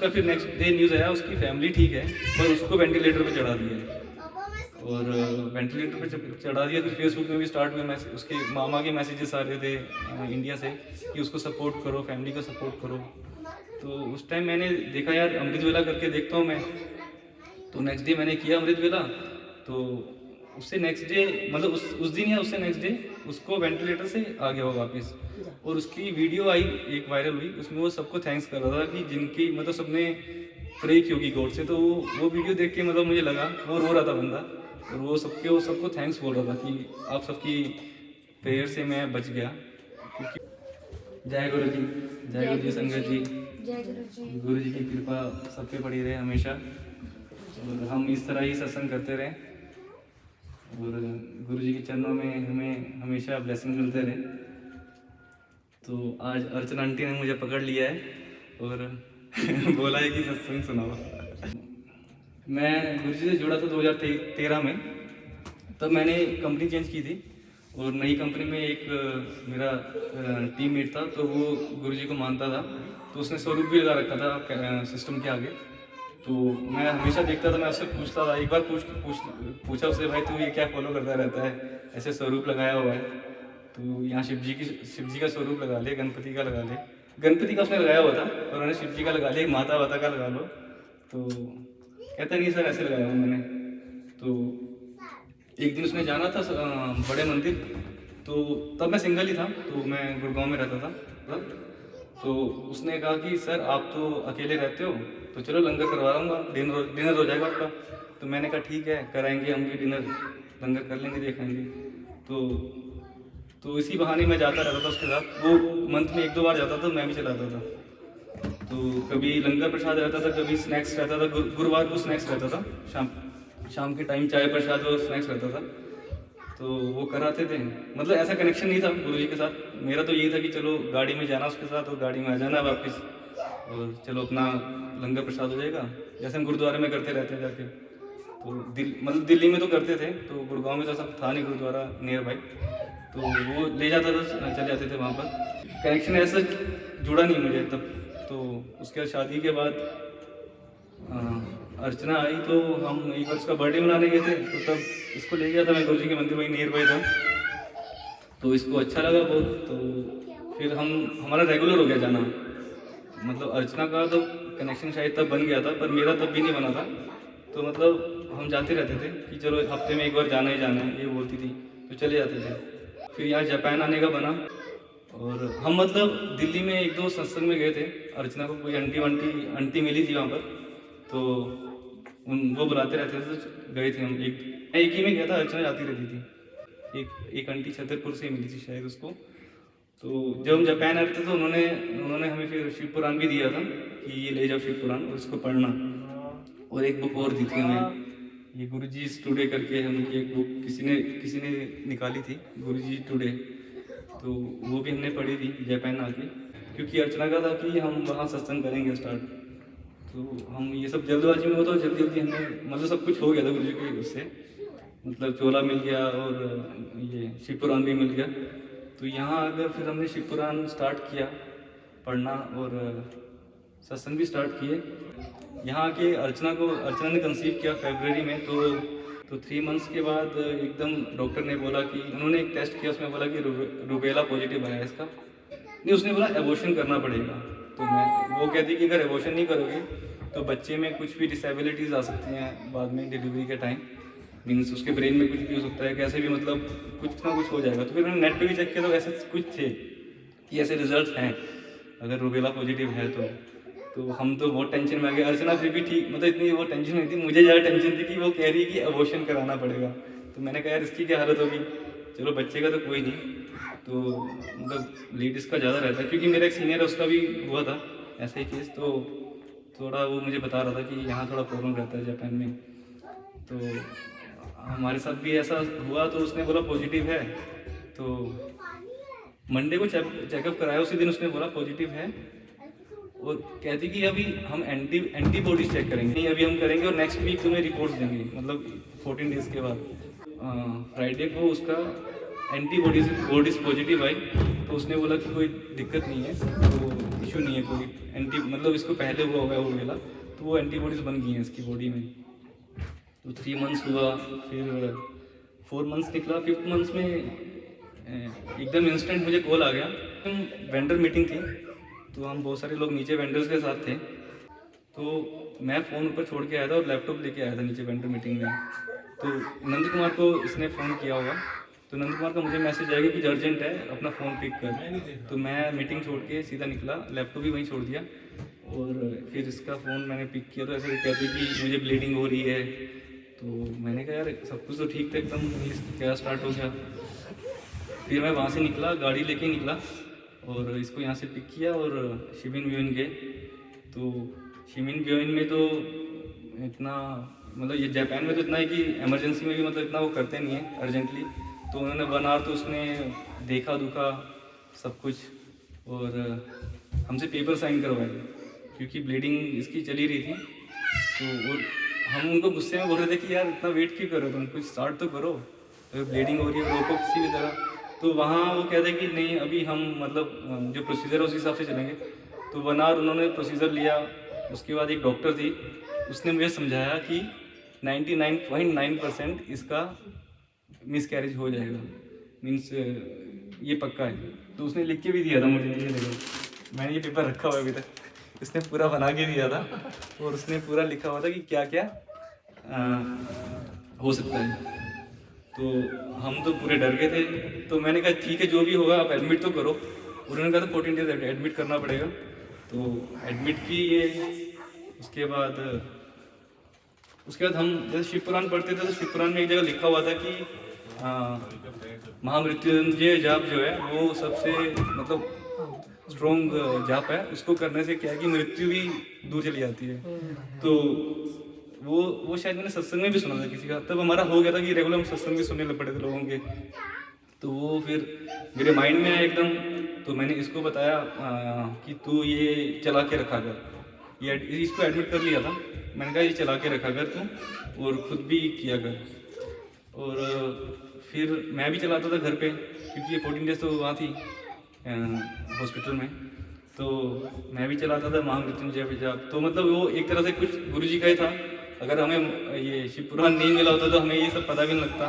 का फिर next day news आया उसकी फैमिली ठीक है, पर उसको वेंटिलेटर पे चढ़ा दिया है। और वेंटिलेटर पे चढ़ा दिया। फिर फेसबुक में भी स्टार्ट हुए मैसेज, उसके मामा के मैसेजेस आ रहे थे इंडिया से कि उसको सपोर्ट करो, फैमिली को सपोर्ट करो। तो उस टाइम मैंने देखा यार अमृत वेला करके देखता हूँ मैं। तो नेक्स्ट डे मैंने किया अमृत वेला। तो उससे नेक्स्ट डे मतलब उस दिन या उससे नेक्स्ट डे उसको वेंटिलेटर से आ गया वो वापस। और उसकी वीडियो आई, एक वायरल हुई, उसमें वो सबको थैंक्स कर रहा था कि जिनकी मतलब सबने प्रे की होगी गॉड से। तो वो वीडियो देख के मतलब मुझे लगा वो रो रहा था बंदा, और वो सबको थैंक्स बोल रहा था कि आप सबकी प्रेयर से मैं बच गया। जय गुरु जी, जय गुरु जी संगत जी, जय गुरु जी। गुरु जी की कृपा सब पे पड़ी रहे हमेशा, और हम इस तरह ही सत्संग करते रहें, और गुरु जी के चरणों में हमें हमेशा ब्लेसिंग मिलते रहे। तो आज अर्चना आंटी ने मुझे पकड़ लिया है और बोला है कि सत्संग सुनाओ। मैं गुरु जी से जुड़ा था 2013 में। तब मैंने कंपनी चेंज की थी, और नई कंपनी में एक मेरा टीममेट था, तो वो गुरु जी को मानता था। तो उसने स्वरूप भी लगा रखा था सिस्टम के आगे। तो मैं हमेशा देखता था, मैं उससे पूछता था। एक बार पूछा उससे, भाई तू ये क्या फॉलो करता रहता है, ऐसे स्वरूप लगाया हुआ है, तो यहाँ शिव जी का स्वरूप लगा ले, गणपति का लगा ले। गणपति का उसने लगाया हुआ था, और उन्होंने शिव जी का लगा लिया, माता वाता का लगा लो। तो कहता नहीं सर ऐसे लगाया हुआ मैंने। तो एक दिन उसने जाना था बड़े मंदिर। तो तब मैं सिंगल ही था, तो मैं गुड़गांव में रहता था तब। तो उसने कहा कि सर आप तो अकेले रहते हो, तो चलो लंगर करवा रहा हूँ, डिनर हो जाएगा आपका। तो मैंने कहा ठीक है कराएंगे हम भी डिनर, लंगर कर लेंगे, देखेंगे। तो इसी बहाने मैं जाता रहता था उसके साथ। वो मंथ में 1-2 बार जाता था, मैं भी चलाता था। तो कभी लंगर प्रसाद रहता था, कभी स्नैक्स रहता था। गुरुवार को स्नैक्स रहता था, शाम के टाइम चाय प्रसाद और स्नैक्स रहता था। तो वो कराते थे। मतलब ऐसा कनेक्शन नहीं था गुरु जी के साथ। मेरा तो यही था कि चलो गाड़ी में जाना उसके साथ, और गाड़ी में आ जाना वापस, और चलो अपना लंगर प्रसाद हो जाएगा, जैसे हम गुरुद्वारे में करते रहते हैं जाके। तो मतलब दिल्ली में तो करते थे, तो गुड़गांव में तो सब था नहीं गुरुद्वारा नियर बाई। तो वो ले जाता था, चले जाते थे वहाँ पर। कनेक्शन ऐसा जुड़ा नहीं मुझे तब। तो उसके बाद शादी के बाद अर्चना आई, तो हम एक बार उसका बर्थडे मनाने गए थे। तो तब इसको ले गया था मैं गुरु जी के मंदिर, वही नियर बाई था। तो इसको अच्छा लगा बहुत। तो फिर हमारा रेगुलर हो गया जाना। मतलब अर्चना का तो कनेक्शन शायद तब बन गया था, पर मेरा तब भी नहीं बना था। तो मतलब हम जाते रहते थे कि चलो हफ्ते में एक बार जाना ही जाना है, ये बोलती थी, तो चले जाते थे। फिर यहाँ जापान आने का बना, और हम मतलब दिल्ली में 1-2 सत्संग में गए थे। अर्चना को कोई आंटी मिली थी वहाँ पर, तो वो बुलाते रहते थे, तो गए थे हम। एक ही में गया था, अर्चना जाती रहती थी। एक आंटी छतरपुर से मिली थी शायद उसको। तो जब हम जापान आ रहे थे, तो उन्होंने हमें फिर शिव पुराण भी दिया था कि ये ले जाओ शिव पुराण और इसको पढ़ना। और एक बुक और दी थी हमें, ये गुरुजी टुडे करके उनकी एक बुक किसी ने निकाली थी, गुरुजी टुडे। तो वो भी हमने पढ़ी थी जापान आके, क्योंकि अर्चना का था कि हम वहाँ सत्संग करेंगे स्टार्ट। तो हम ये सब जल्दबाजी में होता, जल्दी हमने मतलब सब कुछ हो गया था गुरु जी के उससे। मतलब चोला मिल गया और ये शिव पुराण भी मिल गया। तो यहाँ आकर फिर हमने शिव पुराण स्टार्ट किया पढ़ना, और सत्संग भी स्टार्ट किए। यहाँ के अर्चना ने कंसीव किया फरवरी में। तो 3 मंथ्स के बाद एकदम डॉक्टर ने बोला कि उन्होंने एक टेस्ट किया, उसमें बोला कि रूबेला पॉजिटिव आया इसका। नहीं, उसने बोला एबॉर्शन करना पड़ेगा। तो वो कहती कि अगर एबॉर्शन नहीं करोगे तो बच्चे में कुछ भी डिसेबिलिटीज़ आ सकती हैं बाद में डिलीवरी के टाइम। मीन्स उसके ब्रेन में कुछ भी हो सकता है, कैसे भी मतलब कुछ ना कुछ हो जाएगा। तो फिर मैंने नेट पे भी चेक किया, तो ऐसे कुछ थे कि ऐसे रिजल्ट हैं अगर रूबेला पॉजिटिव है तो हम तो बहुत टेंशन में आ गए। अर्चना फिर भी ठीक, मतलब इतनी वो टेंशन नहीं थी, मुझे ज़्यादा टेंशन थी कि वो कह रही है कि एबॉर्शन कराना पड़ेगा। तो मैंने कहा यार इसकी क्या हालत होगी, चलो बच्चे का तो कोई नहीं। तो मतलब लेडीज़ का ज़्यादा रहता है, क्योंकि मेरा एक सीनियर है उसका भी हुआ था ऐसा ही केस। तो थोड़ा वो मुझे बता रहा था कि यहाँ थोड़ा प्रॉब्लम रहता है जापान में। तो हमारे साथ भी ऐसा हुआ, तो उसने बोला पॉजिटिव है। तो मंडे को चेकअप कराया, उसी दिन उसने बोला पॉजिटिव है। और कहती कि अभी हम एंटीबॉडीज चेक करेंगे, नहीं अभी हम करेंगे, और नेक्स्ट वीक तुम्हें रिपोर्ट्स देंगे, मतलब 14 डेज़ के बाद। फ्राइडे को उसका एंटीबॉडीज पॉजिटिव आई, तो उसने बोला कि कोई दिक्कत नहीं है, तो इशू नहीं है कोई, मतलब इसको पहले हुआ होगा वो वेला, तो वो एंटीबॉडीज़ बन गई हैं इसकी बॉडी में। तो 3 मंथ्स हुआ, फिर 4 मंथ्स निकला, 5th मंथ्स में एकदम इंस्टेंट मुझे कॉल आ गया। वेंडर मीटिंग थी, तो हम बहुत सारे लोग नीचे वेंडर्स के साथ थे, तो मैं फ़ोन ऊपर छोड़ के आया था और लैपटॉप लेके आया था नीचे वेंडर मीटिंग में। तो नंद कुमार को इसने फ़ोन किया होगा, तो नंद कुमार का मुझे मैसेज आएगा कि अर्जेंट है, अपना फ़ोन पिक कर। तो मैं मीटिंग छोड़ के सीधा निकला, लैपटॉप भी वहीं छोड़ दिया और फिर इसका फ़ोन मैंने पिक किया। तो ऐसे कहते कि मुझे ब्लीडिंग हो रही है, तो मैंने कहा यार सब कुछ तो ठीक था एकदम, क्या स्टार्ट हो गया। फिर मैं वहाँ से निकला, गाड़ी लेके निकला और इसको यहाँ से पिक किया और शिविन विविन गए। तो शिविन विविन में तो इतना मतलब ये जापान में तो इतना है कि इमरजेंसी में भी मतलब इतना वो करते नहीं है अर्जेंटली। तो उन्होंने 1 आवर तो उसने देखा दुखा सब कुछ और हमसे पेपर साइन करवाए, क्योंकि ब्लीडिंग इसकी चली रही थी। तो हम उनको गुस्से में बोल रहे थे कि यार इतना वेट क्यों करो, तुम कुछ स्टार्ट तो करो, तो ब्लीडिंग हो रही है रोको किसी भी तरह। तो वहाँ वो कहते कि नहीं अभी हम मतलब जो प्रोसीजर है उस हिसाब से चलेंगे। तो 1 आवर उन्होंने प्रोसीजर लिया। उसके बाद एक डॉक्टर थी, उसने मुझे समझाया कि 99.9% इसका मिसकैरेज हो जाएगा, मीन्स ये पक्का है। तो उसने लिख के भी दिया था मुझे, ये देखो मैंने ये पेपर रखा हुआ है अभी तक, इसने पूरा बना के दिया था और उसने पूरा लिखा हुआ था कि क्या क्या हो सकता है। तो हम तो पूरे डर गए थे। तो मैंने कहा ठीक है जो भी होगा आप एडमिट तो करो। उन्होंने कहा था 14 डेज एडमिट करना पड़ेगा। तो एडमिट किए। उसके बाद हम जैसे शिव पुराण पढ़ते थे तो शिव पुराण में एक जगह लिखा हुआ था कि महामृत्युंजय जाप जो है वो सबसे मतलब स्ट्रॉन्ग जाप है, उसको करने से क्या है कि मृत्यु भी दूर चली जाती है। तो वो शायद मैंने सत्संग में भी सुना था किसी का, तब हमारा हो गया था कि रेगुलर हम सत्संग भी सुनने लग पड़े थे लोगों के। तो वो फिर मेरे माइंड में आया एकदम। तो मैंने इसको बताया कि तू ये चला के रखा कर, ये इसको एडमिट कर लिया था। मैंने कहा ये चला के रखा कर तू और ख़ुद भी किया कर। और फिर मैं भी चलाता था घर पे, क्योंकि ये 14 डेज तो वहाँ थी हॉस्पिटल में। तो मैं भी चलाता था महामृत्युंजय जाप। तो मतलब वो एक तरह से कुछ गुरु जी का ही था। अगर हमें ये शिव पुराण नहीं मिला होता तो हमें ये सब पता भी नहीं लगता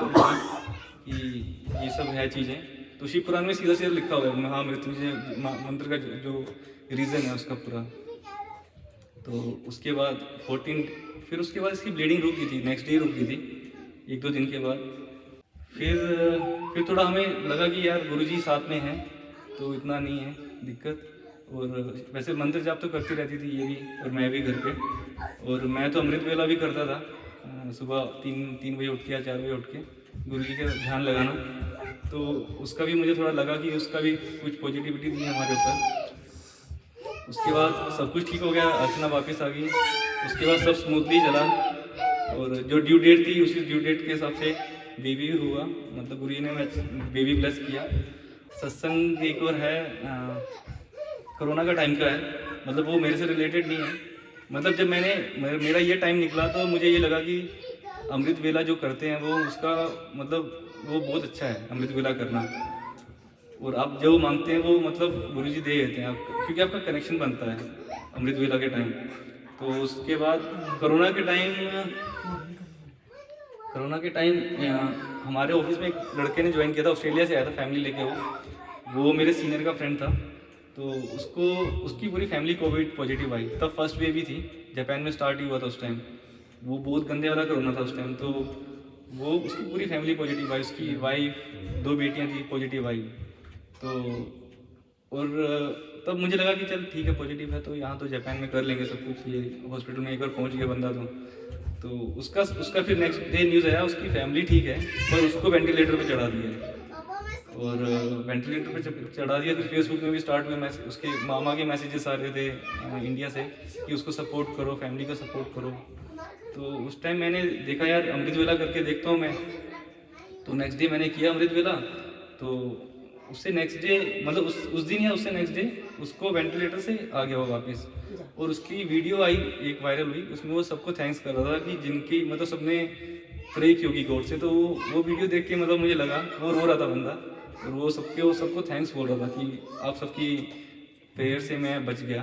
कि ये सब है चीज़ें। तो शिव पुराण में सीधा सीधा लिखा हुआ है महामृत्युंजय मंत्र का जो रीज़न है उसका पूरा। तो उसके बाद 14 फिर उसके बाद इसकी ब्लीडिंग रुक गई थी, नेक्स्ट डे रुक गई थी 1-2 दिन के बाद। फिर थोड़ा हमें लगा कि यार गुरुजी साथ में हैं तो इतना नहीं है दिक्कत। और वैसे मंत्र जाप तो करती रहती थी ये भी और मैं भी घर पे। और मैं तो अमृत वेला भी करता था, सुबह 3 बजे उठ के या 4 बजे उठ के गुरुजी का ध्यान लगाना। तो उसका भी मुझे थोड़ा लगा कि उसका भी कुछ पॉजिटिविटी दी है हमारे ऊपर। उसके बाद सब कुछ ठीक हो गया, अर्चना वापस आ गई। उसके बाद सब स्मूथली चला और जो ड्यू डेट थी उसी ड्यू डेट के हिसाब से बेबी भी हुआ, मतलब गुरु जी ने मैं बेबी ब्लेस किया। सत्संग एक और है कोरोना का टाइम का है, मतलब वो मेरे से रिलेटेड नहीं है। मतलब जब मेरा ये टाइम निकला तो मुझे ये लगा कि अमृत वेला जो करते हैं वो उसका मतलब वो बहुत अच्छा है अमृत वेला करना। और आप जो मांगते हैं वो मतलब गुरु जी दे देते हैं आपको, क्योंकि आपका कनेक्शन बनता है अमृत वेला के टाइम। तो उसके बाद कोरोना के टाइम हमारे ऑफिस में एक लड़के ने ज्वाइन किया था, ऑस्ट्रेलिया से आया था फैमिली लेके। वो मेरे सीनियर का फ्रेंड था। तो उसकी पूरी फैमिली कोविड पॉजिटिव आई। तब फर्स्ट वेव भी थी, जापान में स्टार्ट ही हुआ था उस टाइम। वो बहुत गंदे वाला कोरोना था उस टाइम। तो वो उसकी पूरी फैमिली पॉजिटिव आई, उसकी वाइफ 2 बेटियां थी पॉजिटिव आई। तो और तब मुझे लगा कि चल ठीक है पॉजिटिव है तो यहाँ तो जापान में कर लेंगे सब कुछ, ये हॉस्पिटल में एक बार पहुँच गया बंदा। तो उसका फिर नेक्स्ट डे न्यूज़ आया उसकी फैमिली ठीक है पर उसको वेंटिलेटर पे चढ़ा दिया। और वेंटिलेटर पे चढ़ा दिया। फिर फेसबुक में भी स्टार्ट हुए मैसेज, उसके मामा के मैसेजेस आ रहे थे इंडिया से कि उसको सपोर्ट करो, फैमिली को सपोर्ट करो। तो उस टाइम मैंने देखा यार अमृत वेला करके देखता हूँ मैं। तो नेक्स्ट डे मैंने किया अमृत वेला। तो उससे नेक्स्ट डे मतलब उस दिन या उससे नेक्स्ट डे उसको वेंटिलेटर से आ गया वो वापस। और उसकी वीडियो आई एक वायरल हुई, उसमें वो सबको थैंक्स कर रहा था कि जिनकी मतलब सबने प्रे की होगी गॉड से। तो वो वीडियो देख के मतलब मुझे लगा वो रो रहा था बंदा और वो सबको थैंक्स बोल रहा था कि आप सबकी प्रेयर से मैं बच गया,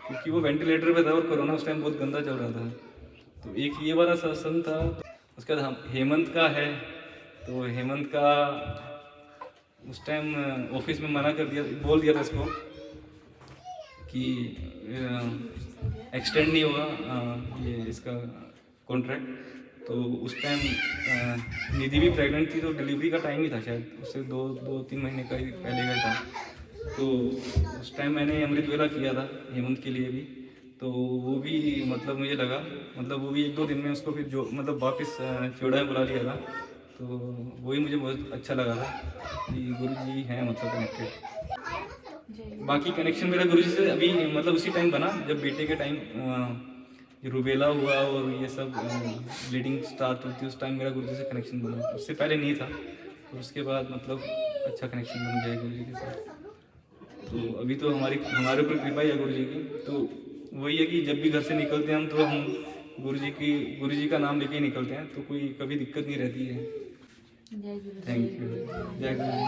क्योंकि वो वेंटिलेटर पे था और कोरोना उस टाइम बहुत गंदा चल रहा था। तो एक ये वाला सत्संग था। उसके बाद हम हेमंत का है, तो हेमंत का उस टाइम ऑफिस में मना कर दिया, बोल दिया था इसको कि एक्सटेंड नहीं होगा ये इसका कॉन्ट्रैक्ट। तो उस टाइम निधि भी प्रेग्नेंट थी, तो डिलीवरी का टाइम ही था शायद, उससे 2-3 महीने का ही पहले का था। तो उस टाइम मैंने अमृत वेला किया था हेमंत के लिए भी। तो वो भी मतलब मुझे लगा, मतलब वो भी 1-2 दिन में उसको फिर जो मतलब वापस चौड़ा में बुला लिया था। तो वही मुझे बहुत अच्छा लगा था कि गुरु जी हैं मतलब कनेक्टेड। बाकी कनेक्शन मेरा गुरु जी से अभी मतलब उसी टाइम बना जब बेटे के टाइम रूबेला हुआ और ये सब ब्लीडिंग स्टार्ट हुई थी, उस टाइम मेरा गुरु जी से कनेक्शन बना। उससे पहले नहीं था, तो उसके बाद मतलब अच्छा कनेक्शन बन गया गुरु जी के साथ। तो अभी तो हमारे ऊपर कृपा ही है गुरु जी की। तो वही है कि जब भी घर से निकलते हैं हम, तो हम गुरु जी का नाम लेके ही निकलते हैं, तो कोई कभी दिक्कत नहीं रहती है। Thank you. जय गुरु जी।